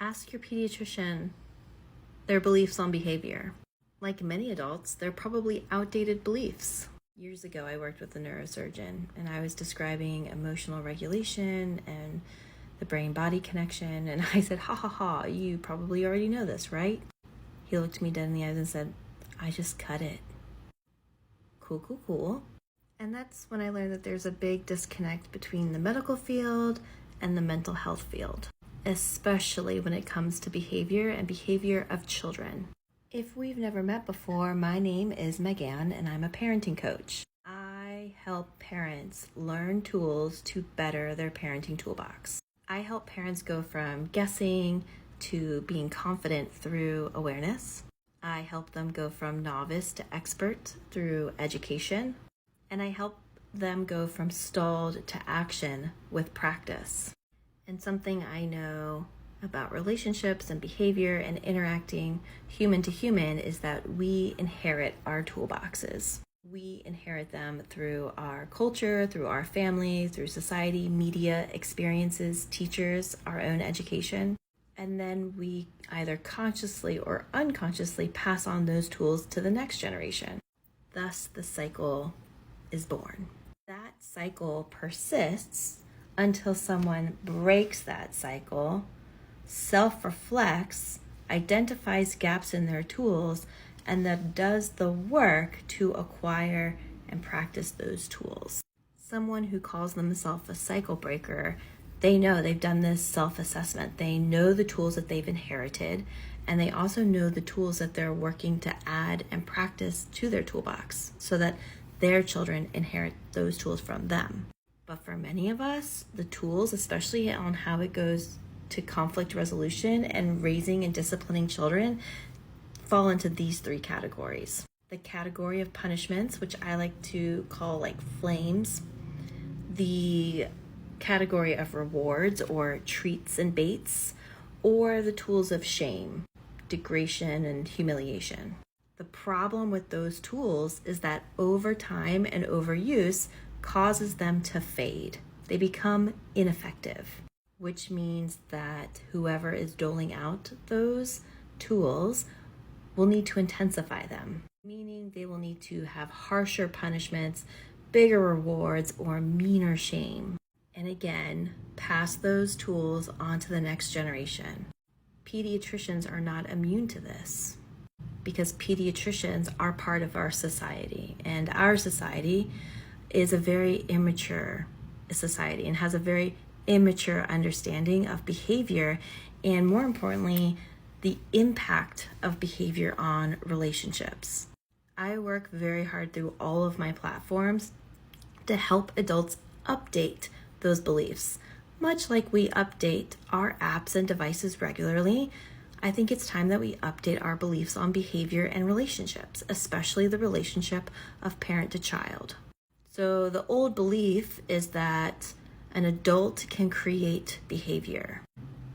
Ask your pediatrician their beliefs on behavior. Like many adults, they're probably outdated beliefs. Years ago, I worked with a neurosurgeon, and I was describing emotional regulation and the brain-body connection, and I said, ha ha ha, you probably already know this, right? He looked me dead in the eyes and said, I just cut it. Cool. And that's when I learned that there's a big disconnect between the medical field and the mental health field, especially when it comes to behavior and behavior of children. If we've never met before, my name is Megan and I'm a parenting coach. I help parents learn tools to better their parenting toolbox. I help parents go from guessing to being confident through awareness. I help them go from novice to expert through education. And I help them go from stalled to action with practice. And something I know about relationships and behavior and interacting human to human is that we inherit our toolboxes. We inherit them through our culture, through our family, through society, media, experiences, teachers, our own education. And then we either consciously or unconsciously pass on those tools to the next generation. Thus, the cycle is born. That cycle persists until someone breaks that cycle, self-reflects, identifies gaps in their tools, and then does the work to acquire and practice those tools. Someone who calls themselves a cycle breaker, they know they've done this self-assessment. They know the tools that they've inherited, and they also know the tools that they're working to add and practice to their toolbox so that their children inherit those tools from them. But for many of us, the tools, especially on how it goes to conflict resolution and raising and disciplining children, fall into these three categories. The category of punishments, which I like to call like flames. The category of rewards or treats and baits, or the tools of shame, degradation, and humiliation. The problem with those tools is that over time and overuse causes them to fade. They become ineffective, which means that whoever is doling out those tools will need to intensify them, meaning they will need to have harsher punishments, bigger rewards, or meaner shame. And again, pass those tools on to the next generation. Pediatricians are not immune to this because pediatricians are part of our society, and our society is a very immature society and has a very immature understanding of behavior and, more importantly, the impact of behavior on relationships. I work very hard through all of my platforms to help adults update those beliefs. Much like we update our apps and devices regularly, I think it's time that we update our beliefs on behavior and relationships, especially the relationship of parent to child. So the old belief is that an adult can create behavior,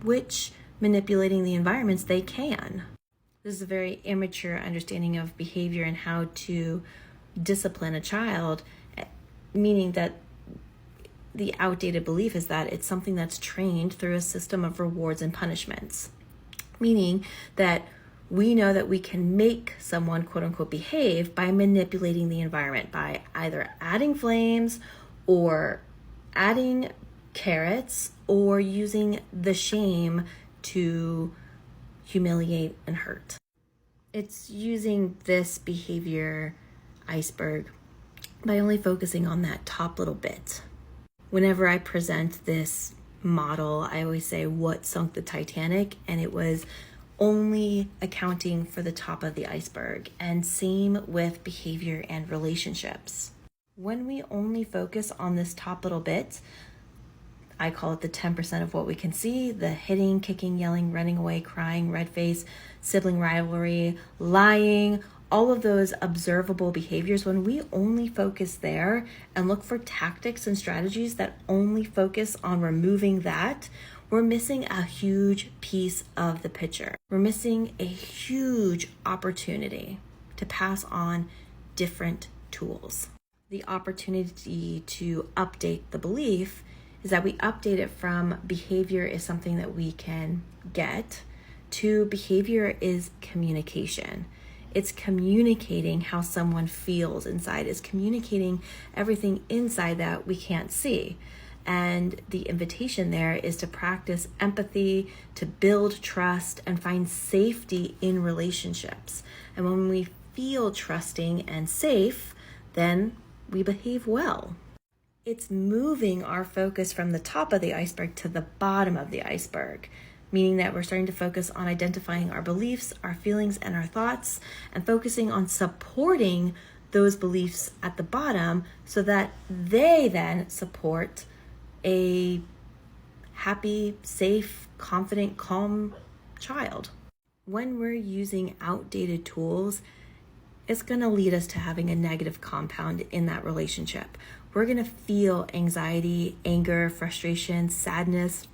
which manipulating the environments they can. This is a very immature understanding of behavior and how to discipline a child, meaning that the outdated belief is that it's something that's trained through a system of rewards and punishments, meaning that we know that we can make someone quote unquote behave by manipulating the environment, by either adding flames or adding carrots or using the shame to humiliate and hurt. It's using this behavior iceberg by only focusing on that top little bit. Whenever I present this model, I always say what sunk the Titanic, and it was only accounting for the top of the iceberg. And same with behavior and relationships. When we only focus on this top little bit, I call it the 10% of what we can see, the hitting, kicking, yelling, running away, crying, red face, sibling rivalry, lying, all of those observable behaviors. When we only focus there and look for tactics and strategies that only focus on removing that, we're missing a huge piece of the picture. We're missing a huge opportunity to pass on different tools. The opportunity to update the belief is that we update it from behavior is something that we can get to behavior is communication. It's communicating how someone feels inside. It's communicating everything inside that we can't see. And the invitation there is to practice empathy, to build trust, and find safety in relationships. And when we feel trusting and safe, then we behave well. It's moving our focus from the top of the iceberg to the bottom of the iceberg, meaning that we're starting to focus on identifying our beliefs, our feelings, and our thoughts, and focusing on supporting those beliefs at the bottom so that they then support a happy, safe, confident, calm child. When we're using outdated tools, it's going to lead us to having a negative compound in that relationship. We're going to feel anxiety, anger, frustration, sadness,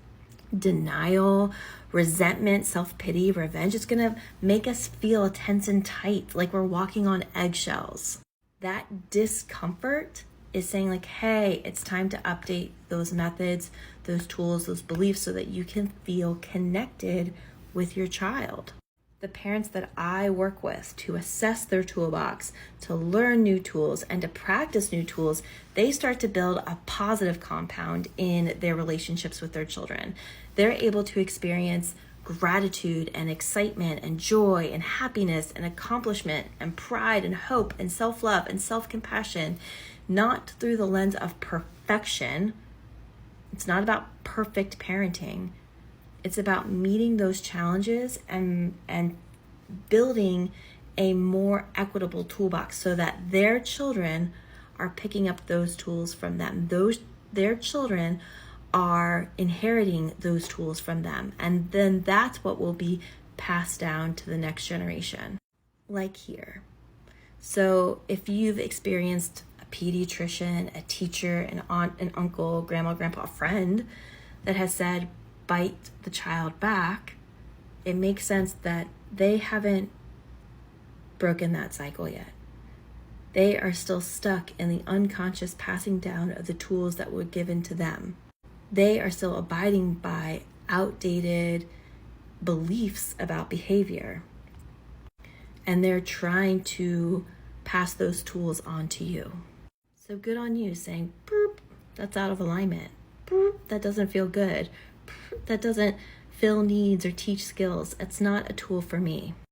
denial, resentment, self-pity, revenge. It's going to make us feel tense and tight, like we're walking on eggshells. That discomfort is saying like, hey, it's time to update those methods, those tools, those beliefs so that you can feel connected with your child. The parents that I work with to assess their toolbox, to learn new tools, and to practice new tools, they start to build a positive compound in their relationships with their children. They're able to experience gratitude and excitement and joy and happiness and accomplishment and pride and hope and self-love and self-compassion, not through the lens of perfection. It's not about perfect parenting. It's about meeting those challenges and building a more equitable toolbox so that their children are picking up those tools from them. Their children are inheriting those tools from them. And then that's what will be passed down to the next generation. Like here. So if you've experienced a pediatrician, a teacher, an aunt, an uncle, grandma, grandpa, a friend that has said, bite the child back, it makes sense that they haven't broken that cycle yet. They are still stuck in the unconscious passing down of the tools that were given to them. They are still abiding by outdated beliefs about behavior. And they're trying to pass those tools on to you. So good on you saying, boop, that's out of alignment. Boop, that doesn't feel good. That doesn't fill needs or teach skills. It's not a tool for me.